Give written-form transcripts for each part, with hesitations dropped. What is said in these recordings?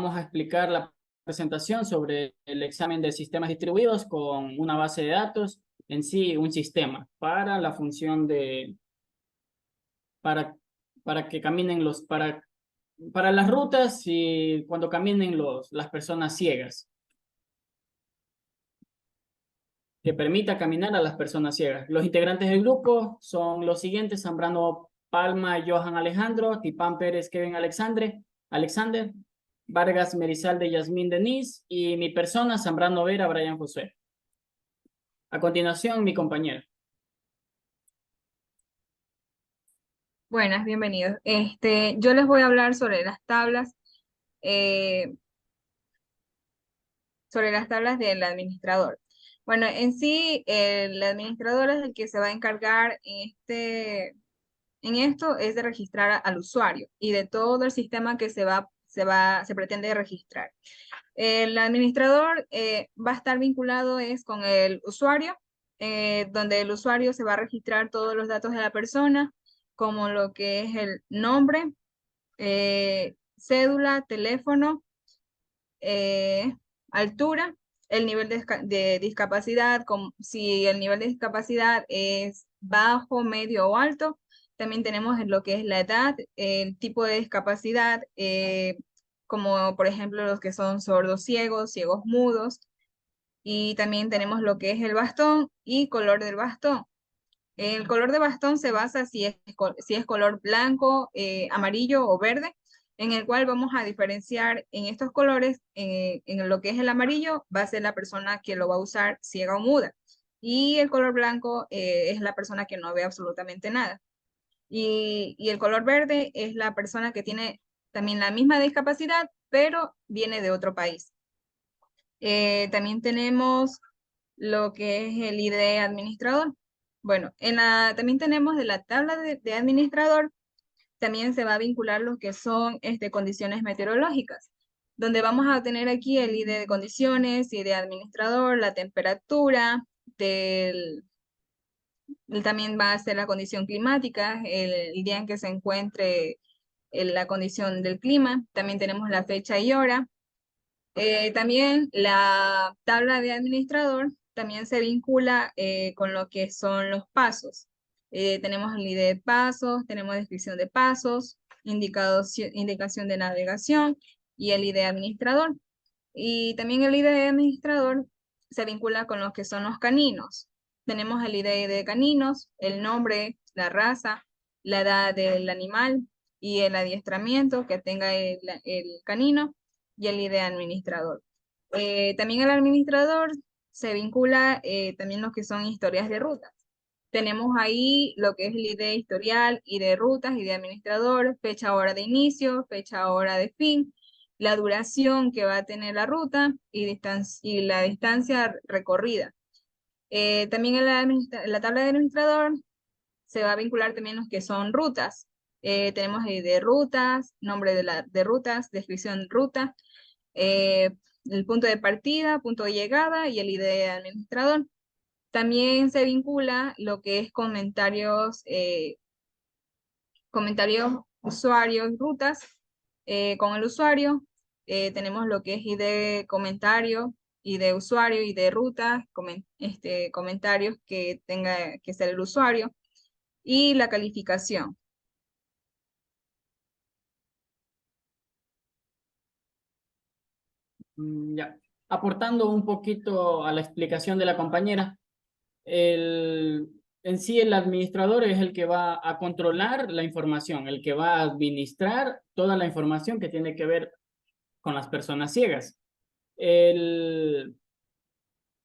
vamos a explicar la presentación sobre el examen de sistemas distribuidos con una base de datos, en sí un sistema para la función de, para, para que caminen para las rutas y cuando caminen las personas ciegas, que permita caminar a las personas ciegas. Los integrantes del grupo son los siguientes: Zambrano Palma, Johan Alejandro, Tipán Pérez, Kevin Alexander, Vargas Merizalde, Yasmín Denise, y mi persona, Zambrano Vera, Brian Josué. A continuación, mi compañera. Buenas, bienvenidos. Yo les voy a hablar eh, sobre las tablas del administrador. Bueno, en sí, el administrador es el que se va a encargar en esto es de registrar al usuario y de todo el sistema que se pretende registrar. El administrador va a estar vinculado con el usuario, donde el usuario se va a registrar todos los datos de la persona, como lo que es el nombre, cédula, teléfono, altura, el nivel de discapacidad, si el nivel de discapacidad es bajo, medio o alto. También tenemos lo que es la edad, el tipo de discapacidad, como por ejemplo los que son sordos ciegos, ciegos mudos. Y también tenemos lo que es el bastón y color del bastón. El color de bastón se basa si es color blanco, amarillo o verde, en el cual vamos a diferenciar en estos colores. En lo que es el amarillo va a ser la persona que lo va a usar ciega o muda. Y el color blanco es la persona que no ve absolutamente nada. Y el color verde es la persona que tiene también la misma discapacidad, pero viene de otro país. También tenemos lo que es el ID administrador. Bueno, también tenemos de la tabla de administrador, también se va a vincular lo que son condiciones meteorológicas, donde vamos a tener aquí el ID de condiciones, ID administrador, la temperatura, también va a ser la condición climática, el día en que se encuentre la condición del clima. También tenemos la fecha y hora. También la tabla de administrador también se vincula con lo que son los pasos. Tenemos el ID de pasos, tenemos descripción de pasos, indicación de navegación y el ID administrador. Y también el ID de administrador se vincula con los que son los caninos. Tenemos el ID de caninos, el nombre, la raza, la edad del animal y el adiestramiento que tenga el canino y el ID administrador. También el administrador se vincula también lo que son historias de rutas. Tenemos ahí lo que es el ID historial, ID de rutas, ID administrador, fecha hora de inicio, fecha hora de fin, la duración que va a tener la ruta y la distancia recorrida. También en la tabla de administrador se va a vincular también los que son rutas. Tenemos de rutas, nombre de rutas, descripción de ruta, el punto de partida, punto de llegada y el ID de administrador. También se vincula lo que es comentarios usuarios, rutas, con el usuario. Tenemos lo que es ID comentario, ID usuario, ID ruta, comentarios que tenga que ser el usuario y la calificación. Ya. Aportando un poquito a la explicación de la compañera, en sí el administrador es el que va a controlar la información, el que va a administrar toda la información que tiene que ver con las personas ciegas. El,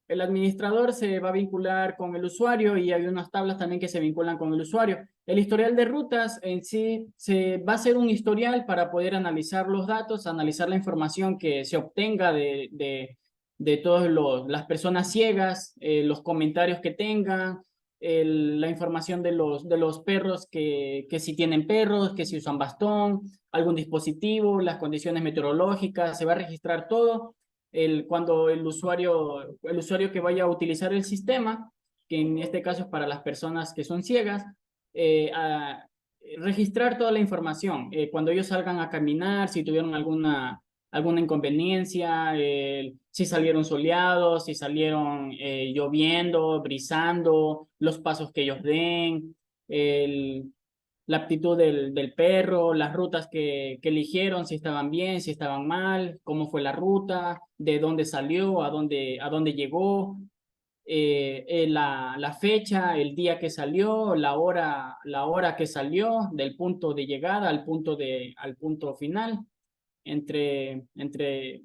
el administrador se va a vincular con el usuario y hay unas tablas también que se vinculan con el usuario. El historial de rutas en sí se va a ser un historial para poder analizar los datos, analizar la información que se obtenga de todas las personas ciegas, los comentarios que tengan, la información de los perros, que si tienen perros, que si usan bastón, algún dispositivo, las condiciones meteorológicas, se va a registrar todo cuando el usuario que vaya a utilizar el sistema, que en este caso es para las personas que son ciegas, a registrar toda la información. Cuando ellos salgan a caminar, si tuvieron alguna inconveniencia, si salieron soleados, si salieron lloviendo, brisando, los pasos que ellos den, el, la aptitud del perro, las rutas que eligieron, si estaban bien, si estaban mal, cómo fue la ruta, de dónde salió, a dónde llegó, la fecha, el día que salió, la hora que salió, del punto de llegada al punto final, entre, entre,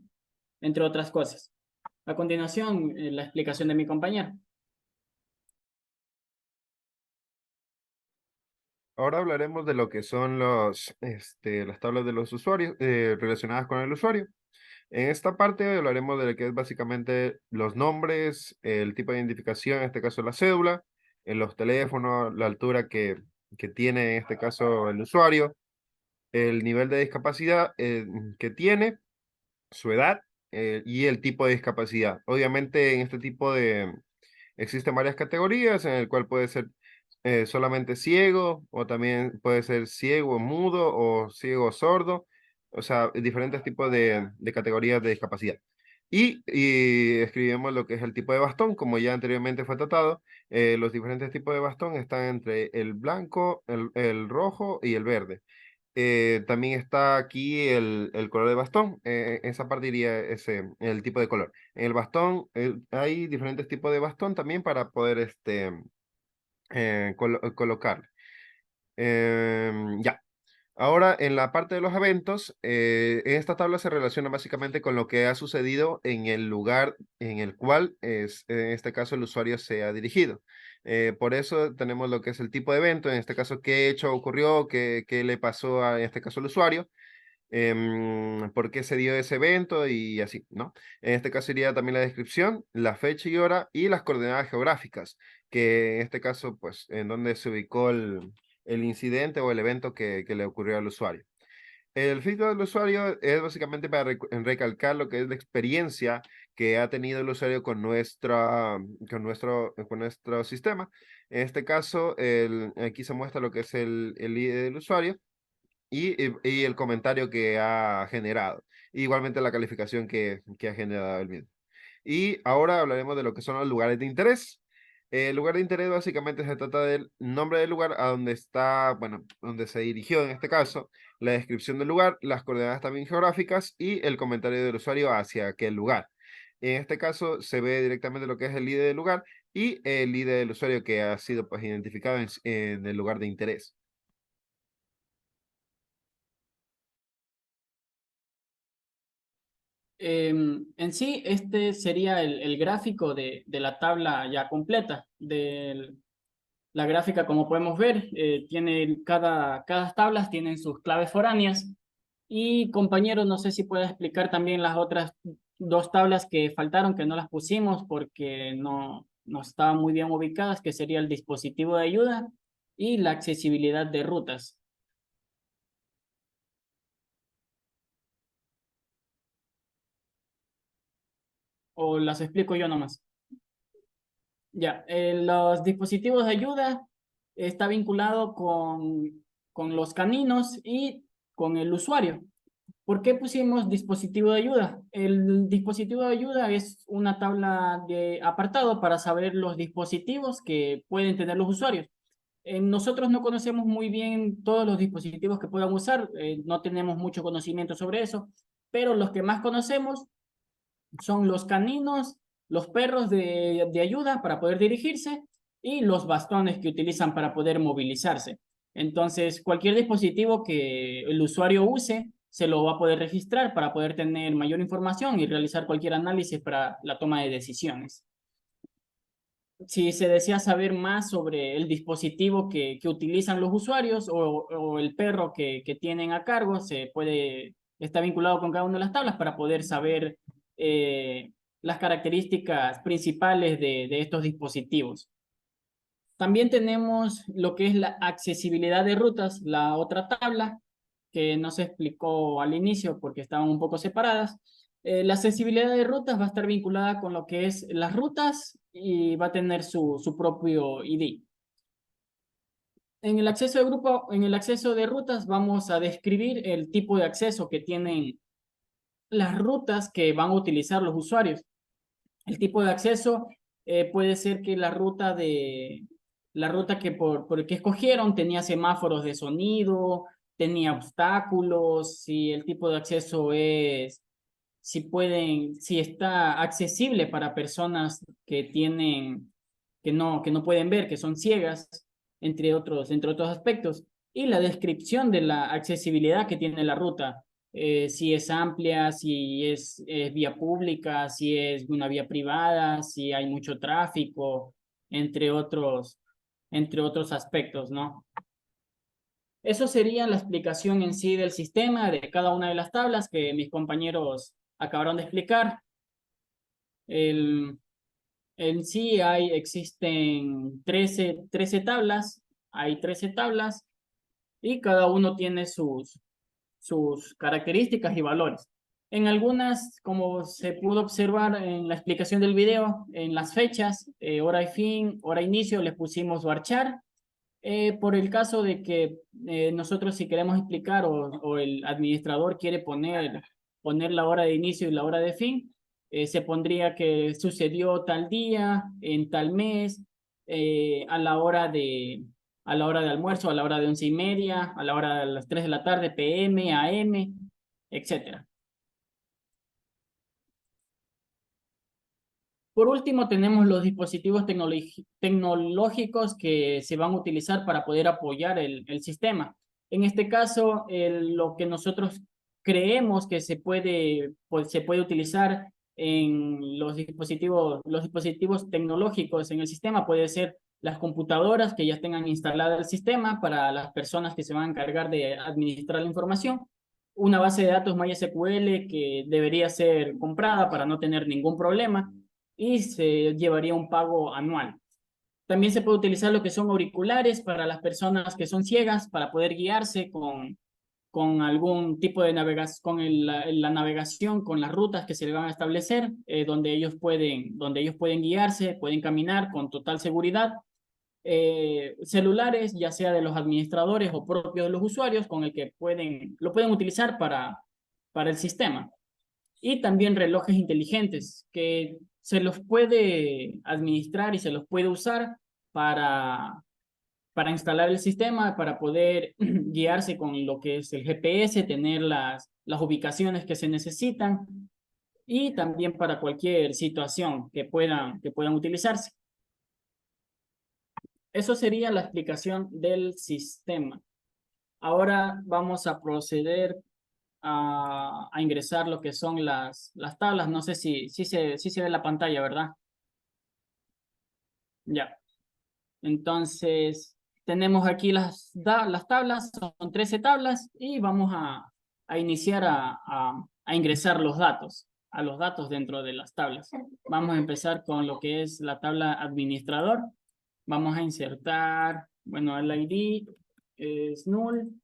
entre otras cosas. A continuación, la explicación de mi compañero. Ahora hablaremos de lo que son las tablas de los usuarios relacionadas con el usuario. En esta parte hablaremos de lo que es básicamente los nombres, el tipo de identificación, en este caso la cédula, los teléfonos, la altura que tiene en este caso el usuario, el nivel de discapacidad que tiene, su edad y el tipo de discapacidad. Obviamente en este tipo de, existen varias categorías en el cual puede ser solamente ciego o también puede ser ciego mudo o ciego sordo, o sea, diferentes tipos de categorías de discapacidad. Y escribimos lo que es el tipo de bastón, como ya anteriormente fue tratado. Los diferentes tipos de bastón están entre el blanco, el rojo y el verde. También está aquí el color de bastón. Esa parte iría el tipo de color. En el bastón hay diferentes tipos de bastón también para poder colocar. Ya. Ahora, en la parte de los eventos, en esta tabla se relaciona básicamente con lo que ha sucedido en el lugar en el cual en este caso el usuario se ha dirigido. Por eso tenemos lo que es el tipo de evento, en este caso, qué hecho ocurrió, qué le pasó en este caso al usuario, por qué se dio ese evento y así, ¿no? En este caso iría también la descripción, la fecha y hora y las coordenadas geográficas, que en este caso, pues, en donde se ubicó el incidente o el evento que le ocurrió al usuario. El feedback del usuario es básicamente para recalcar lo que es la experiencia que ha tenido el usuario con con nuestro sistema. En este caso, aquí se muestra lo que es el ID del usuario y el comentario que ha generado. Igualmente la calificación que ha generado el mismo. Y ahora hablaremos de lo que son los lugares de interés. El lugar de interés básicamente se trata del nombre del lugar a donde está, bueno, donde se dirigió en este caso, la descripción del lugar, las coordenadas también geográficas y el comentario del usuario hacia aquel lugar. En este caso se ve directamente lo que es el ID del lugar y el ID del usuario que ha sido pues identificado en el lugar de interés. En sí, este sería el gráfico de la tabla ya completa. La gráfica, como podemos ver, tiene cada tablas tienen sus claves foráneas. Y compañero, no sé si puede explicar también las otras dos tablas que faltaron, que no las pusimos porque no estaban muy bien ubicadas, que sería el dispositivo de ayuda y la accesibilidad de rutas. O las explico yo nomás. Ya, los dispositivos de ayuda está vinculado con los caninos y con el usuario. ¿Por qué pusimos dispositivo de ayuda? El dispositivo de ayuda es una tabla de apartado para saber los dispositivos que pueden tener los usuarios. Nosotros no conocemos muy bien todos los dispositivos que puedan usar, no tenemos mucho conocimiento sobre eso, pero los que más conocemos son los caninos, los perros de ayuda para poder dirigirse y los bastones que utilizan para poder movilizarse. Entonces, cualquier dispositivo que el usuario use se lo va a poder registrar para poder tener mayor información y realizar cualquier análisis para la toma de decisiones. Si se desea saber más sobre el dispositivo que utilizan los usuarios o el perro que tienen a cargo, está vinculado con cada una de las tablas para poder saber eh, las características principales de estos dispositivos. También tenemos lo que es la accesibilidad de rutas, la otra tabla que no se explicó al inicio porque estaban un poco separadas. La accesibilidad de rutas va a estar vinculada con lo que es las rutas y va a tener su propio ID. En el acceso de grupo, en el acceso de rutas vamos a describir el tipo de acceso que tienen las rutas que van a utilizar los usuarios. El tipo de acceso puede ser que la ruta que por que escogieron tenía semáforos de sonido, tenía obstáculos, si el tipo de acceso si está accesible para personas que no pueden ver, que son ciegas, entre otros aspectos. Y la descripción de la accesibilidad que tiene la ruta, si es amplia, si es vía pública, si es una vía privada, si hay mucho tráfico, entre otros aspectos, ¿no? Eso sería la explicación en sí del sistema, de cada una de las tablas que mis compañeros acabaron de explicar. En sí existen 13 tablas, hay 13 tablas y cada uno tiene sus características y valores. En algunas, como se pudo observar en la explicación del video, en las fechas, hora y fin, hora e inicio, les pusimos varchar. Por el caso de que nosotros si queremos explicar o el administrador quiere poner la hora de inicio y la hora de fin, se pondría que sucedió tal día, en tal mes, a la hora de almuerzo, a la hora de 11:30, a la hora de las 3 de la tarde, PM, AM, etcétera. Por último, tenemos los dispositivos tecnológicos que se van a utilizar para poder apoyar el sistema. En este caso, lo que nosotros creemos que se puede utilizar en los dispositivos tecnológicos en el sistema puede ser las computadoras que ya tengan instalada el sistema para las personas que se van a encargar de administrar la información, una base de datos MySQL que debería ser comprada para no tener ningún problema y se llevaría un pago anual. También se puede utilizar lo que son auriculares para las personas que son ciegas para poder guiarse con algún tipo de navegación, la navegación, con las rutas que se le van a establecer, donde ellos pueden guiarse, pueden caminar con total seguridad. Celulares, ya sea de los administradores o propios de los usuarios, con el que lo pueden utilizar para el sistema. Y también relojes inteligentes que se los puede administrar y se los puede usar para instalar el sistema, para poder guiarse con lo que es el GPS, tener las ubicaciones que se necesitan y también para cualquier situación que puedan utilizarse. Eso sería la explicación del sistema. Ahora vamos a proceder a ingresar lo que son las tablas. No sé si se ve la pantalla, ¿verdad? Ya. Entonces, tenemos aquí las tablas, son 13 tablas y vamos a iniciar a ingresar a los datos dentro de las tablas. Vamos a empezar con lo que es la tabla administrador. Vamos a insertar, bueno, el ID es null.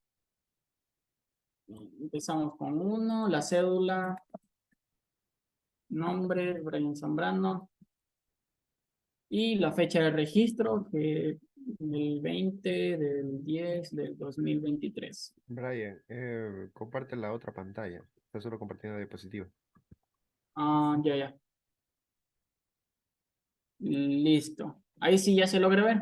Empezamos con 1, la cédula, nombre, Brian Zambrano, y la fecha de registro, que el 20 del 10 del 2023. Brian, comparte la otra pantalla. Está solo compartiendo la diapositiva. Ya. Listo. Ahí sí ya se logra ver.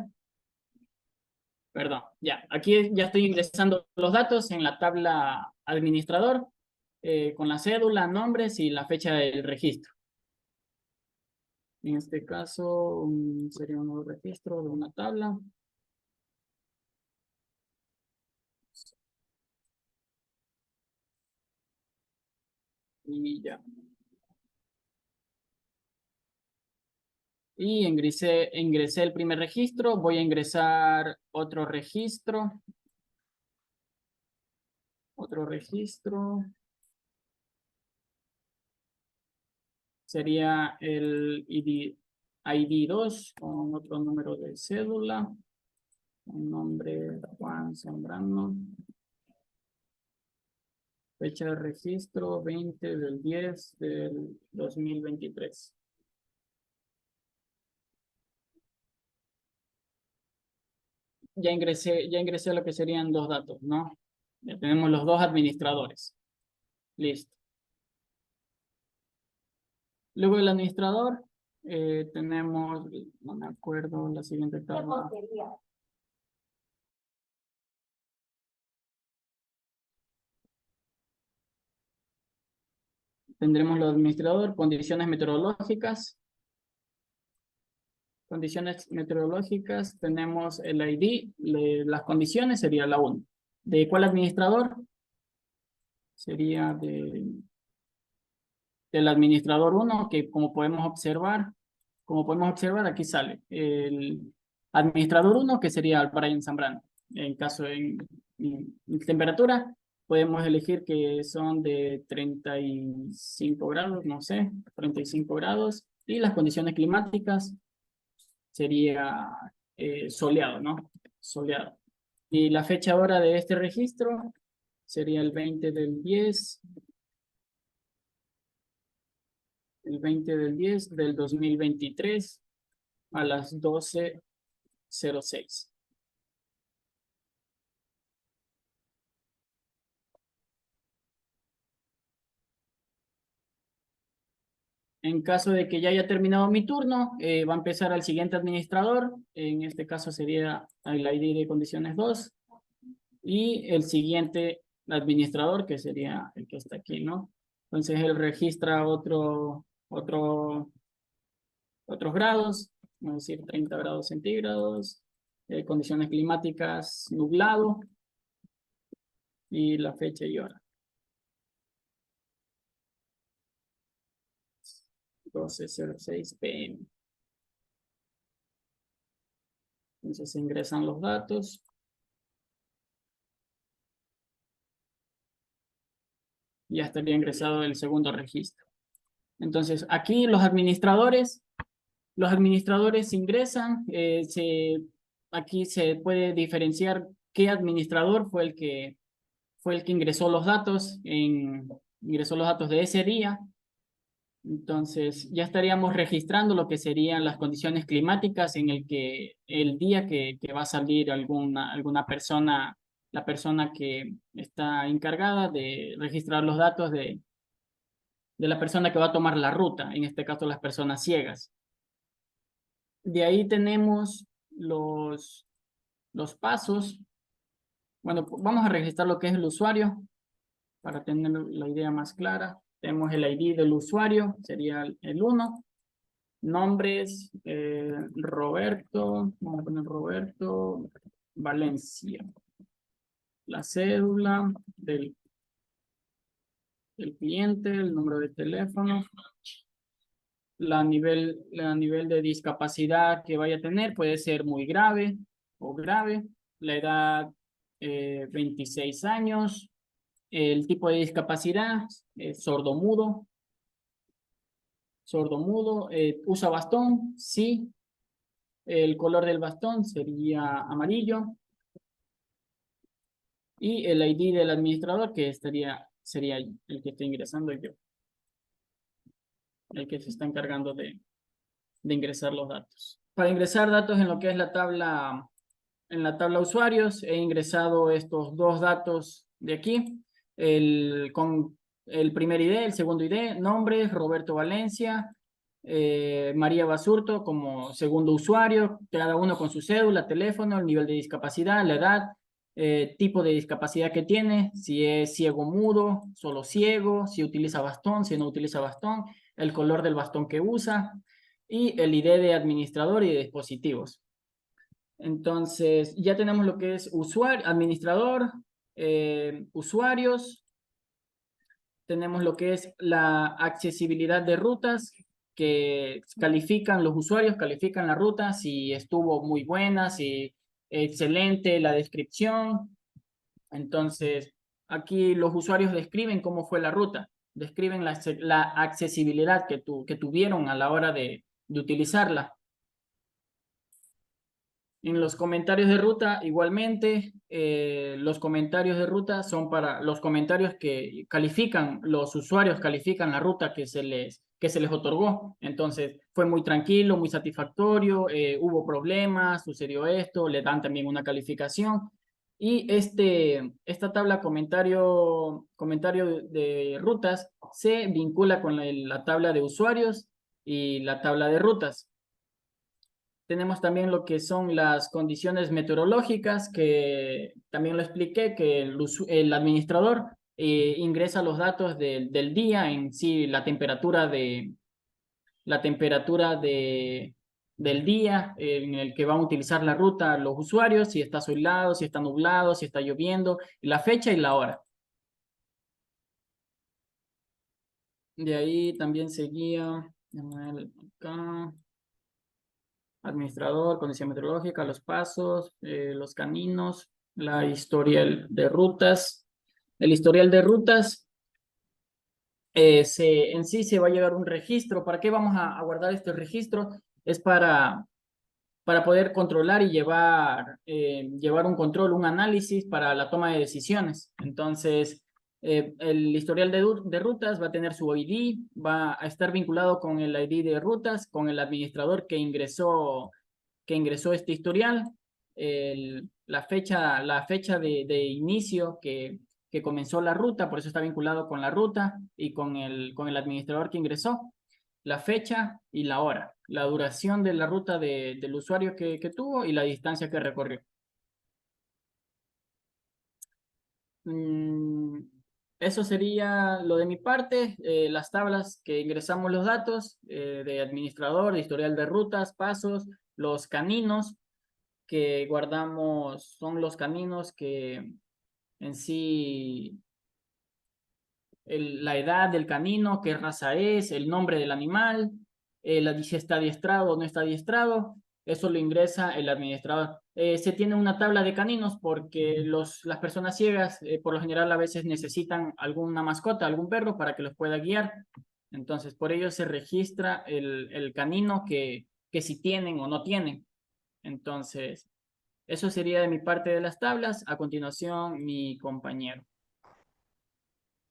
Perdón, ya. Aquí ya estoy ingresando los datos en la tabla administrador, con la cédula, nombres y la fecha del registro. En este caso, sería un nuevo registro de una tabla. Y ya. Y ingresé el primer registro. Voy a ingresar otro registro. Otro registro. Sería el ID 2 con otro número de cédula. Un nombre Juan Zambrano. Fecha de registro 20 del 10 del 2023. Ya ingresé lo que serían dos datos, ¿no? Ya tenemos los dos administradores. Listo. Luego el administrador, tenemos, no me acuerdo la siguiente tabla. Tendremos los administrador, condiciones meteorológicas. Condiciones meteorológicas, tenemos el ID, las condiciones sería la 1. ¿De cuál administrador? Sería del administrador 1, que como podemos observar, aquí sale el administrador 1, que sería el Brian Zambrano. En caso en temperatura, podemos elegir que son de 35 grados, no sé, 35 grados. Y las condiciones climáticas sería soleado, ¿no? Soleado. Y la fecha ahora de este registro sería el 20 del 10. El 20 del 10 del 2023 a las 12:06. En caso de que ya haya terminado mi turno, va a empezar al siguiente administrador. En este caso sería el ID de condiciones 2. Y el siguiente administrador, que sería el que está aquí, ¿no? Entonces él registra otros grados, vamos a decir 30 grados centígrados, condiciones climáticas nublado y la fecha y hora. 12:06 p.m. Entonces se ingresan los datos. Ya estaría ingresado el segundo registro. Entonces aquí los administradores ingresan, aquí se puede diferenciar qué administrador fue el que ingresó los datos, de ese día. Entonces ya estaríamos registrando lo que serían las condiciones climáticas en el día que va a salir alguna persona, la persona que está encargada de registrar los datos de la persona que va a tomar la ruta, en este caso las personas ciegas. De ahí tenemos los pasos. Bueno, vamos a registrar lo que es el usuario para tener la idea más clara. Tenemos el ID del usuario, sería el 1. Nombres, Roberto, vamos a poner Roberto Valencia. La cédula del cliente, el número de teléfono. La nivel de discapacidad que vaya a tener puede ser muy grave o grave. La edad, 26 años. El tipo de discapacidad, sordomudo. Sordomudo. ¿Usa bastón? Sí. El color del bastón sería amarillo. Y el ID del administrador, que sería el que estoy ingresando yo. El que se está encargando de ingresar los datos. Para ingresar datos en lo que es la tabla usuarios, he ingresado estos dos datos de aquí, con el primer ID, el segundo ID, nombre, Roberto Valencia, María Basurto como segundo usuario, cada uno con su cédula, teléfono, el nivel de discapacidad, la edad, tipo de discapacidad que tiene, si es ciego mudo, solo ciego, si utiliza bastón, si no utiliza bastón, el color del bastón que usa y el ID de administrador y de dispositivos. Entonces, ya tenemos lo que es usuario, administrador, usuarios. Tenemos lo que es la accesibilidad de rutas, que califican los usuarios, califican la ruta, si estuvo muy buena, si excelente la descripción. Entonces, aquí los usuarios describen cómo fue la ruta, describen la accesibilidad que tuvieron a la hora de utilizarla. En los comentarios de ruta, igualmente, los comentarios de ruta son para los comentarios que califican, los usuarios califican la ruta que se les otorgó. Entonces, fue muy tranquilo, muy satisfactorio, hubo problemas, sucedió esto, le dan también una calificación. Y esta tabla comentario de rutas se vincula con la tabla de usuarios y la tabla de rutas. Tenemos también lo que son las condiciones meteorológicas, que también lo expliqué, que el administrador ingresa los datos del día en sí, del día en el que van a utilizar la ruta los usuarios, si está soleado, si está nublado, si está lloviendo, la fecha y la hora. De ahí también seguía acá, administrador, condición meteorológica, los pasos, los caminos, la historial de rutas. El historial de rutas en sí se va a llevar un registro. ¿Para qué vamos a guardar este registro? Es para poder controlar y llevar un control, un análisis para la toma de decisiones. Entonces, el historial de rutas va a tener su ID, va a estar vinculado con el ID de rutas, con el administrador que ingresó este historial, la fecha de inicio que comenzó la ruta, por eso está vinculado con la ruta y con el administrador que ingresó, la fecha y la hora, la duración de la ruta del usuario que tuvo y la distancia que recorrió. Eso sería lo de mi parte, las tablas que ingresamos los datos de administrador, de historial de rutas, pasos, los caninos que guardamos, son los caninos que en sí la edad del canino, qué raza es, el nombre del animal, si está adiestrado o no está adiestrado, eso lo ingresa el administrador. Se tiene una tabla de caninos porque las personas ciegas por lo general a veces necesitan alguna mascota, algún perro para que los pueda guiar. Entonces, por ello se registra el canino que si tienen o no tienen. Entonces, eso sería de mi parte de las tablas. A continuación, mi compañero.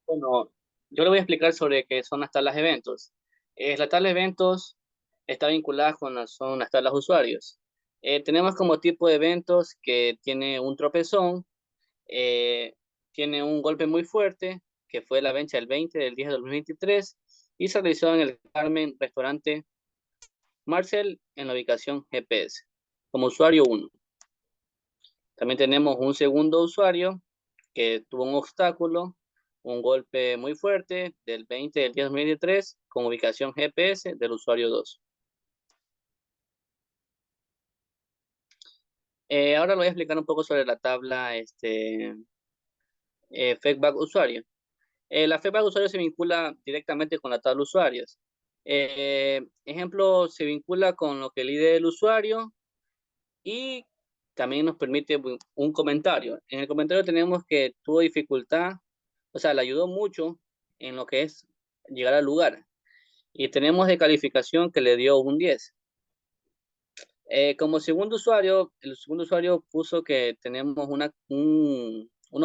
Bueno, yo le voy a explicar sobre qué son las tablas de eventos. La tabla de eventos está vinculada son las tablas de usuarios. Tenemos como tipo de eventos que tiene un tropezón, eh, tiene un golpe muy fuerte, que fue la venta del 20 del 10 de 2023, y se realizó en el Carmen Restaurante Marcel en la ubicación GPS, como usuario 1. También tenemos un segundo usuario que tuvo un obstáculo, un golpe muy fuerte del 20 del 10 de 2023 con ubicación GPS del usuario 2. Ahora le voy a explicar un poco sobre la tabla feedback usuario. La feedback usuario se vincula directamente con la tabla usuarios. Ejemplo, se vincula con lo que el ID del usuario y también nos permite un comentario. En el comentario tenemos que tuvo dificultad, o sea, le ayudó mucho en lo que es llegar al lugar. Y tenemos de calificación que le dio un 10. Como segundo usuario, el segundo usuario puso que tenemos una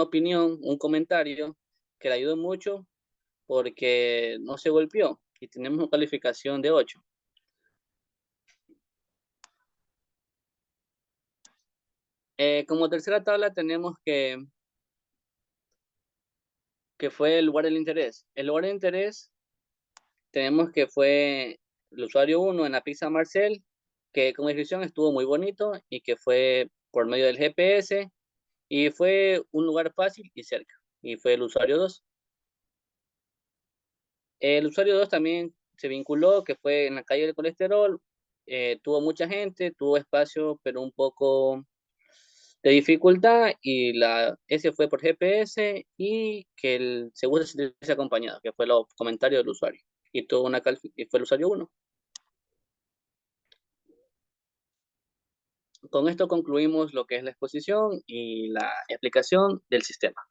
opinión, un comentario que le ayudó mucho porque no se golpeó y tenemos una calificación de 8. Como tercera tabla tenemos que fue el lugar del interés. El lugar de interés tenemos que fue el usuario 1 en la pizza Marcel, que como descripción estuvo muy bonito y que fue por medio del GPS y fue un lugar fácil y cerca. Y fue el usuario 2. El usuario 2 también se vinculó, que fue en la calle del colesterol. Tuvo mucha gente, tuvo espacio, pero un poco de dificultad y ese fue por GPS y que el seguro se acompañado, que fue los comentarios del usuario. Y, y fue el usuario 1. Con esto concluimos lo que es la exposición y la explicación del sistema.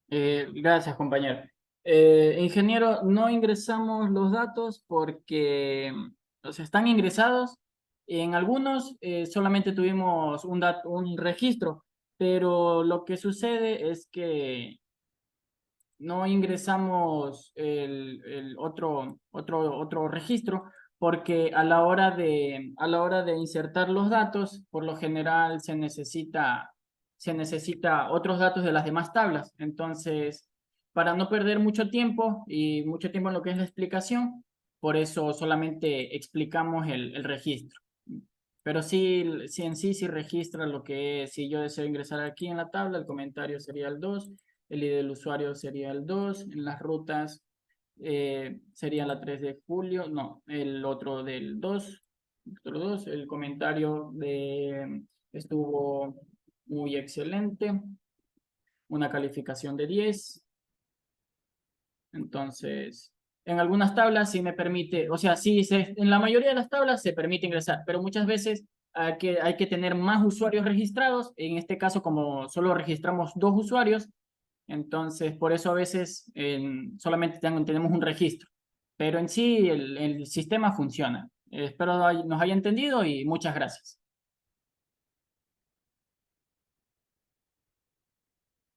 Gracias, compañero. Ingeniero, no ingresamos los datos porque están ingresados. En algunos solamente tuvimos un registro, pero lo que sucede es que no ingresamos el otro registro porque a la hora de insertar los datos, por lo general se necesita otros datos de las demás tablas. Entonces, para no perder mucho tiempo y mucho tiempo en lo que es la explicación, por eso solamente explicamos el registro. Pero sí en sí registra lo que es, si yo deseo ingresar aquí en la tabla, el comentario sería el 2, el ID del usuario sería el 2, en las rutas sería la 3 de julio, no, el otro del 2, el comentario estuvo muy excelente, una calificación de 10. Entonces, en algunas tablas sí me permite, o sea, en la mayoría de las tablas se permite ingresar, pero muchas veces hay que tener más usuarios registrados. En este caso, como solo registramos 2 usuarios, entonces por eso a veces solamente tenemos un registro. Pero en sí el sistema funciona. Espero nos haya entendido y muchas gracias.